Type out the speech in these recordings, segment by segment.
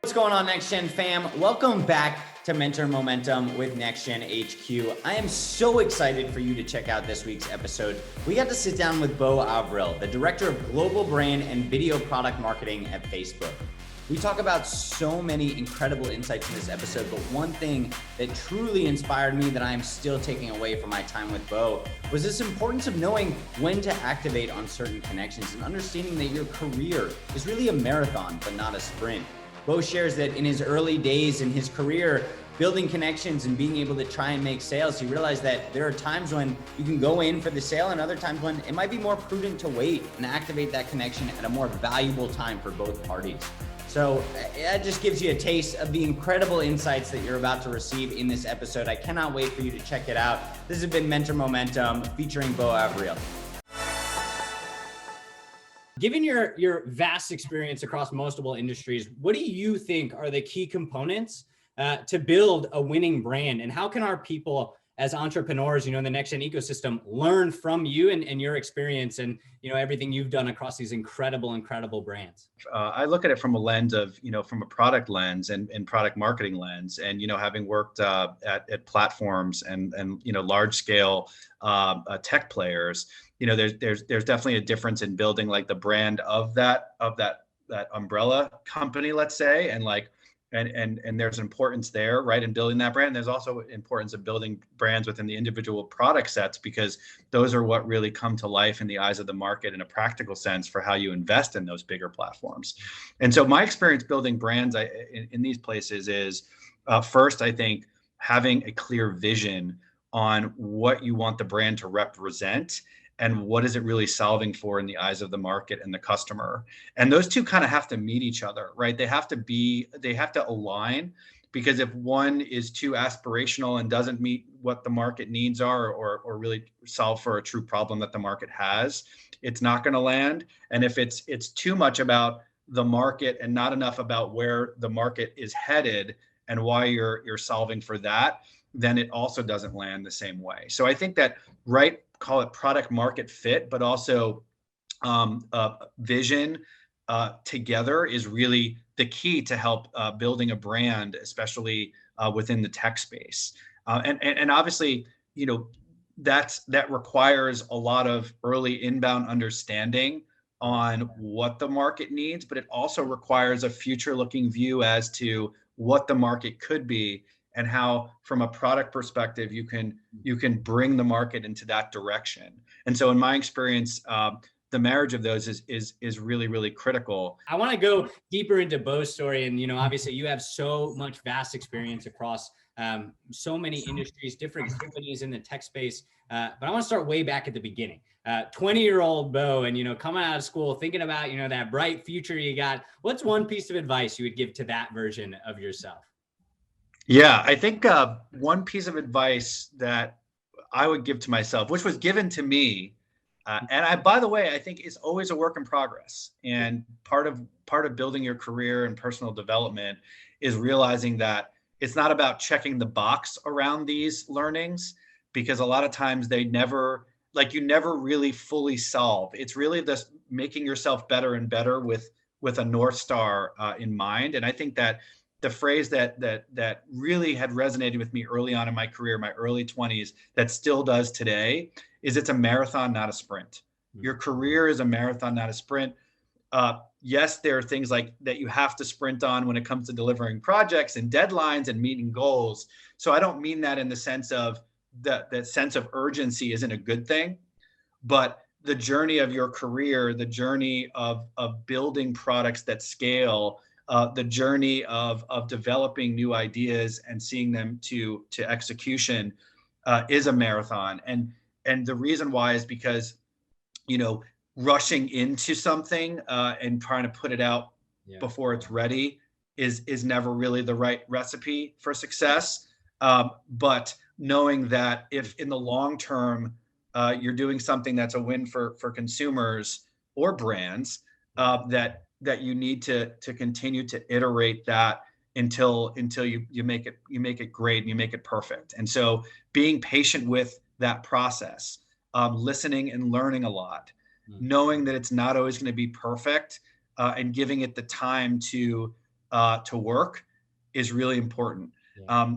What's going on, Next Gen fam? Welcome back to Mentor Momentum with Next Gen HQ. I am so excited for you to check out this week's episode. We got to sit down with Beau, the Director of Global Brand and Video Product Marketing at Facebook. We talk about so many incredible insights in this episode, but one thing that truly inspired me that I am still taking away from my time with Beau was this importance of knowing when to activate on certain connections and understanding that your career is really a marathon, but not a sprint. Beau shares that in his early days in his career, building connections and being able to try and make sales, he realized that there are times when you can go in for the sale and other times when it might be more prudent to wait and activate that connection at a more valuable time for both parties. So that just gives you a taste of the incredible insights that you're about to receive in this episode. I cannot wait for you to check it out. This has been Mentor Momentum featuring Beau Avril. Given your vast experience across multiple industries, what do you think are the key components to build a winning brand? And how can our people as entrepreneurs, in the Next Gen ecosystem, learn from you and your experience and, everything you've done across these incredible lards? I look at it from a lens of, from a product lens and product marketing lens. And, having worked at platforms and large scale tech players, there's definitely a difference in building like the brand of that umbrella company, let's say, and there's importance there, right, in building that brand. There's also importance of building brands within the individual product sets, because those are what really come to life in the eyes of the market in a practical sense for how you invest in those bigger platforms. And so my experience building brands in these places is first, I think, having a clear vision on what you want the brand to represent and what is it really solving for in the eyes of the market and the customer. And those two kind of have to meet each other, right? They have to align, because if one is too aspirational and doesn't meet what the market needs are or really solve for a true problem that the market has, it's not going to land. And if it's too much about the market and not enough about where the market is headed and why you're solving for that, then it also doesn't land the same way. So I think that, right, call it product market fit, but also vision together is really the key to help building a brand, especially within the tech space. And obviously, that requires a lot of early inbound understanding on what the market needs, but it also requires a future-looking view as to what the market could be and how, from a product perspective, you can bring the market into that direction. And so, in my experience, the marriage of those is really, really critical. I want to go deeper into Beau's story, and obviously, you have so much vast experience across so many industries, different companies in the tech space. But I want to start way back at the beginning. 20-year-old Beau, and coming out of school, thinking about that bright future you got. What's one piece of advice you would give to that version of yourself? Yeah, I think one piece of advice that I would give to myself, which was given to me, and by the way, I think is always a work in progress. And part of building your career and personal development is realizing that it's not about checking the box around these learnings, because a lot of times you never really fully solve. It's really this making yourself better and better with a North Star in mind. And I think that the phrase that really had resonated with me early on in my career, my early 20s, that still does today, is it's a marathon, not a sprint. Your career is a marathon, not a sprint. Yes, there are things like that you have to sprint on when it comes to delivering projects and deadlines and meeting goals. So I don't mean that in the sense of that sense of urgency isn't a good thing, but the journey of your career, the journey of building products that scale, the journey of developing new ideas and seeing them to execution is a marathon. And the reason why is because, rushing into something and trying to put it out before it's ready is never really the right recipe for success. But knowing that if in the long term you're doing something that's a win for consumers or brands, that you need to continue to iterate that until you make it great and you make it perfect. And so being patient with that process, listening and learning a lot, knowing that it's not always going to be perfect, and giving it the time to to work is really important.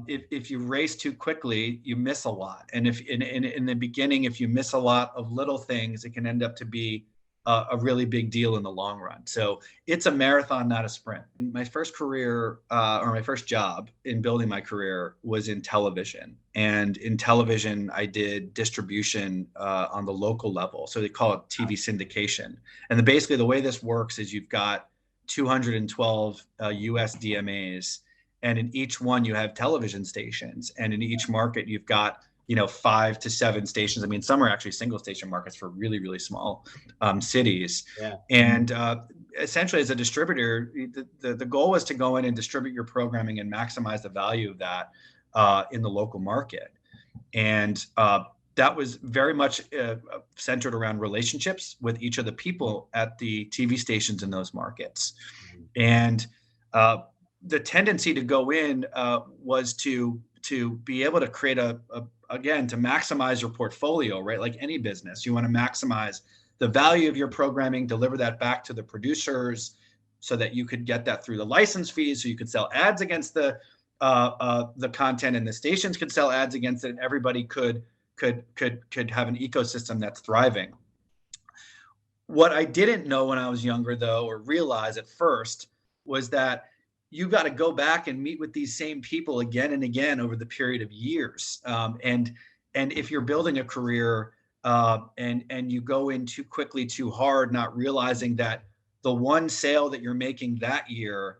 If you race too quickly, you miss a lot. And if in the beginning, if you miss a lot of little things, it can end up to be a really big deal in the long run. So it's a marathon, not a sprint. My first career or my first job in building my career was in television. And in television, I did distribution on the local level. So they call it TV syndication. And basically the way this works is you've got 212 US DMAs, and in each one you have television stations, and in each market you've got 5 to 7 stations. I mean, some are actually single station markets for really, really small cities. Yeah. And essentially, as a distributor, the goal was to go in and distribute your programming and maximize the value of that in the local market. And that was very much centered around relationships with each of the people at the TV stations in those markets. And the tendency to go in was to be able to create again, to maximize your portfolio, right? Like any business, you want to maximize the value of your programming, deliver that back to the producers so that you could get that through the license fees, so you could sell ads against the content, and the stations could sell ads against it, and everybody could have an ecosystem that's thriving. What I didn't know when I was younger, though, or realize at first, was that you got to go back and meet with these same people again and again over the period of years. And if you're building a career and you go in too quickly, too hard, not realizing that the one sale that you're making that year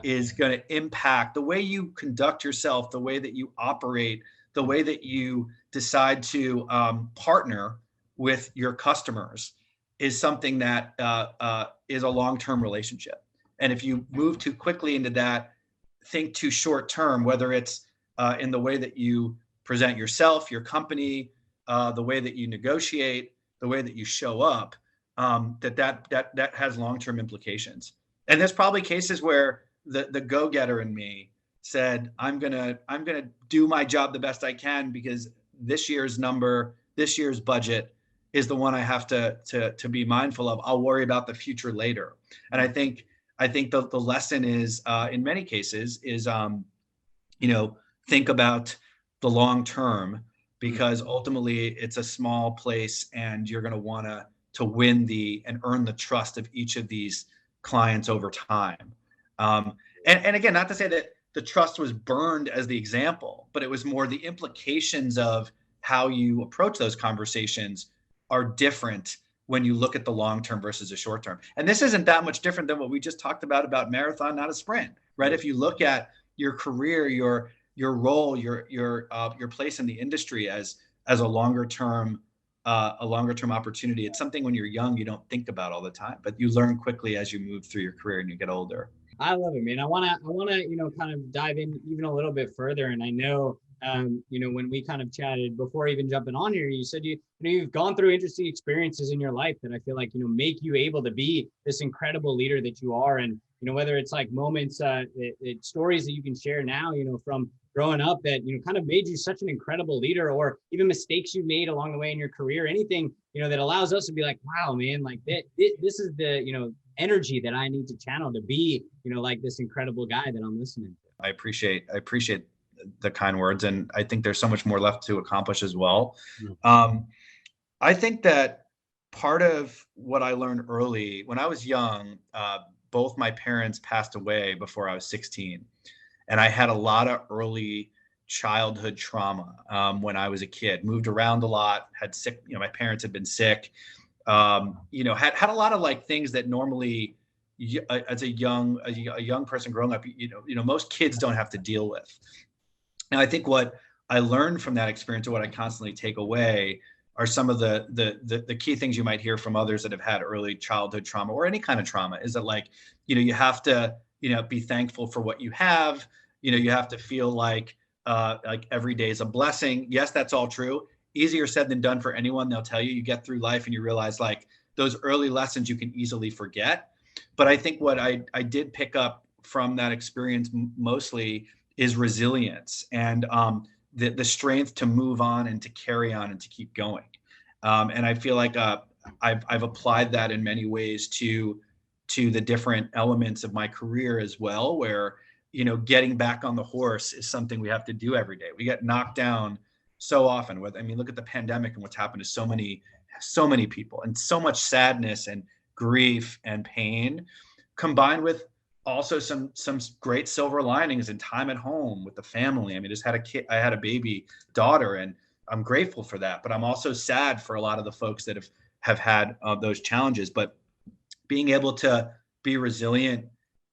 is going to impact the way you conduct yourself, the way that you operate, the way that you decide to partner with your customers, is something that is a long-term relationship. And if you move too quickly into that, think too short term, whether it's in the way that you present yourself, your company, the way that you negotiate, the way that you show up, that has long-term implications. And there's probably cases where the go-getter in me said, I'm gonna do my job the best I can, because this year's budget is the one I have to be mindful of. I'll worry about the future later. And I think the lesson is, in many cases, is think about the long term, because ultimately it's a small place, and you're going to want to win and earn the trust of each of these clients over time. And again, not to say that the trust was burned as the example, but it was more the implications of how you approach those conversations are different when you look at the long term versus the short term. And this isn't that much different than what we just talked about marathon, not a sprint, right? If you look at your career, your role, your place in the industry as a longer term opportunity, it's something when you're young you don't think about all the time, but you learn quickly as you move through your career and you get older. I love it, man. I wanna kind of dive in even a little bit further. And I know when we kind of chatted before even jumping on here, you said you've gone through interesting experiences in your life that I feel like make you able to be this incredible leader that you are. And whether it's like moments, stories that you can share now, from growing up that kind of made you such an incredible leader, or even mistakes you made along the way in your career, anything that allows us to be like, wow, man, like this is the energy that I need to channel to be like this incredible guy that I'm listening to. I appreciate the kind words, and I think there's so much more left to accomplish as well. I think that part of what I learned early when I was young, both my parents passed away before I was 16, and I had a lot of early childhood trauma when I was a kid. Moved around a lot, had sick, my parents had been sick, had a lot of like things that normally as a young person growing up, most kids don't have to deal with. And I think what I learned from that experience, or what I constantly take away, are some of the key things you might hear from others that have had early childhood trauma or any kind of trauma, is that like, you have to, be thankful for what you have. You have to feel like every day is a blessing. Yes, that's all true. Easier said than done for anyone. They'll tell you get through life and you realize like those early lessons you can easily forget. But I think what I did pick up from that experience mostly is resilience and the strength to move on and to carry on and to keep going. And I feel like I've applied that in many ways to to the different elements of my career as well, where, getting back on the horse is something we have to do every day. We get knocked down so often look at the pandemic and what's happened to so many people, and so much sadness and grief and pain, combined with also some great silver linings and time at home with the family. I had a baby daughter, and I'm grateful for that, but I'm also sad for a lot of the folks that have had those challenges. But being able to be resilient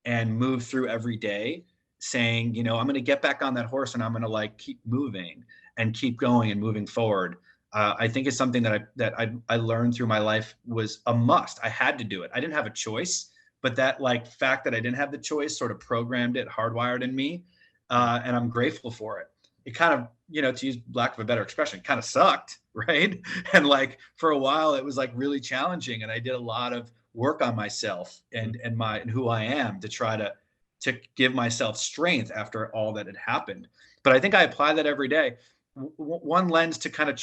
and move through every day, saying, I'm going to get back on that horse and I'm going to keep moving and keep going and moving forward. I think is something that I learned through my life was a must. I had to do it. I didn't have a choice, but that fact that I didn't have the choice sort of programmed it, hardwired in me. And I'm grateful for it. It kind of, to use lack of a better expression, kind of sucked, right? And for a while it was really challenging, and I did a lot of work on myself and who I am to try to give myself strength after all that had happened. But I think I apply that every day. One lens to kind of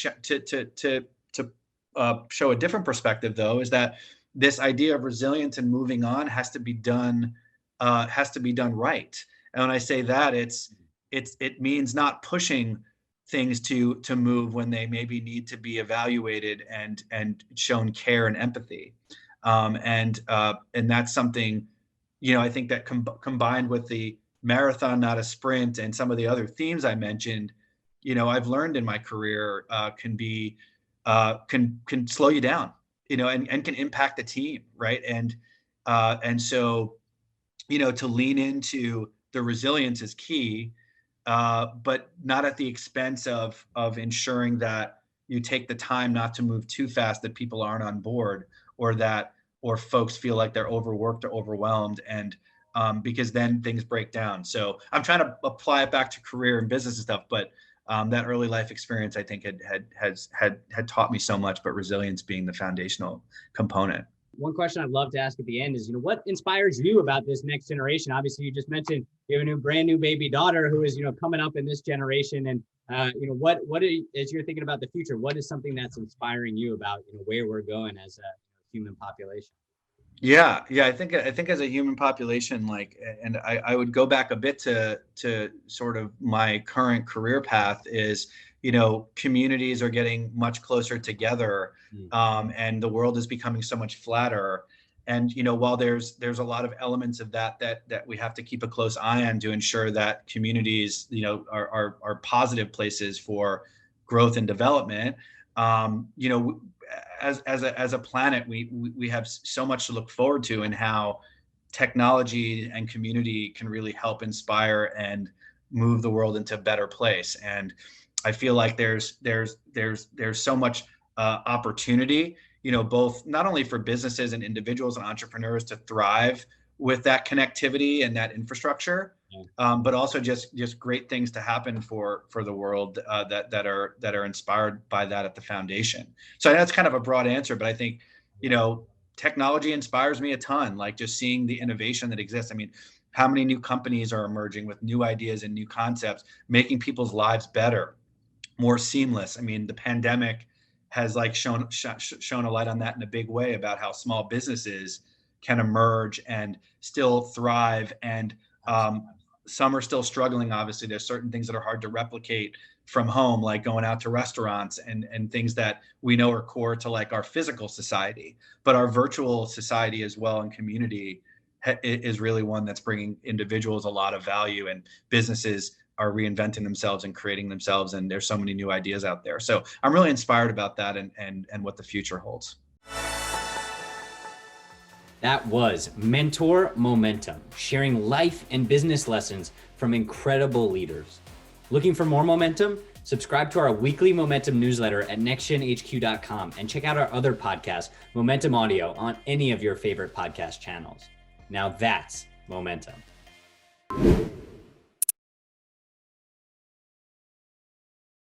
show a different perspective, though, is that this idea of resilience and moving on has to be done right. And when I say that, it means not pushing things to move when they maybe need to be evaluated and shown care and empathy. And that's something, I think that combined with the marathon, not a sprint, and some of the other themes I mentioned, I've learned in my career can slow you down, and can impact the team, right? And so, to lean into the resilience is key, but not at the expense of ensuring that you take the time not to move too fast, that people aren't on board, or folks feel like they're overworked or overwhelmed, and because then things break down. So I'm trying to apply it back to career and business and stuff, but that early life experience, I think, had taught me so much, but resilience being the foundational component. One question I'd love to ask at the end is, what inspires you about this next generation? Obviously, you just mentioned you have a brand new baby daughter who is, coming up in this generation. And, as you're thinking about the future, what is something that's inspiring you about, where we're going as a human population? Yeah. I think as a human population, and I would go back a bit to sort of my current career path is, communities are getting much closer together, and the world is becoming so much flatter. And, while there's a lot of elements of that we have to keep a close eye on to ensure that communities, are positive places for growth and development. As a planet, we have so much to look forward to, and how technology and community can really help inspire and move the world into a better place. And I feel like there's so much opportunity, both not only for businesses and individuals and entrepreneurs to thrive with that connectivity and that infrastructure, but also just great things to happen for the world that are inspired by that at the foundation. So that's kind of a broad answer, but I think, technology inspires me a ton, just seeing the innovation that exists. How many new companies are emerging with new ideas and new concepts, making people's lives better, more seamless. The pandemic has shown a light on that in a big way, about how small businesses can emerge and still thrive. And some are still struggling. Obviously, there's certain things that are hard to replicate from home, like going out to restaurants and things that we know are core to our physical society, but our virtual society as well, and community is really one that's bringing individuals a lot of value, and businesses are reinventing themselves and creating themselves. And there's so many new ideas out there. So I'm really inspired about that and what the future holds. That was Mentor Momentum, sharing life and business lessons from incredible leaders. Looking for more momentum? Subscribe to our weekly Momentum newsletter at nextgenhq.com and check out our other podcast, Momentum Audio, on any of your favorite podcast channels. Now that's momentum.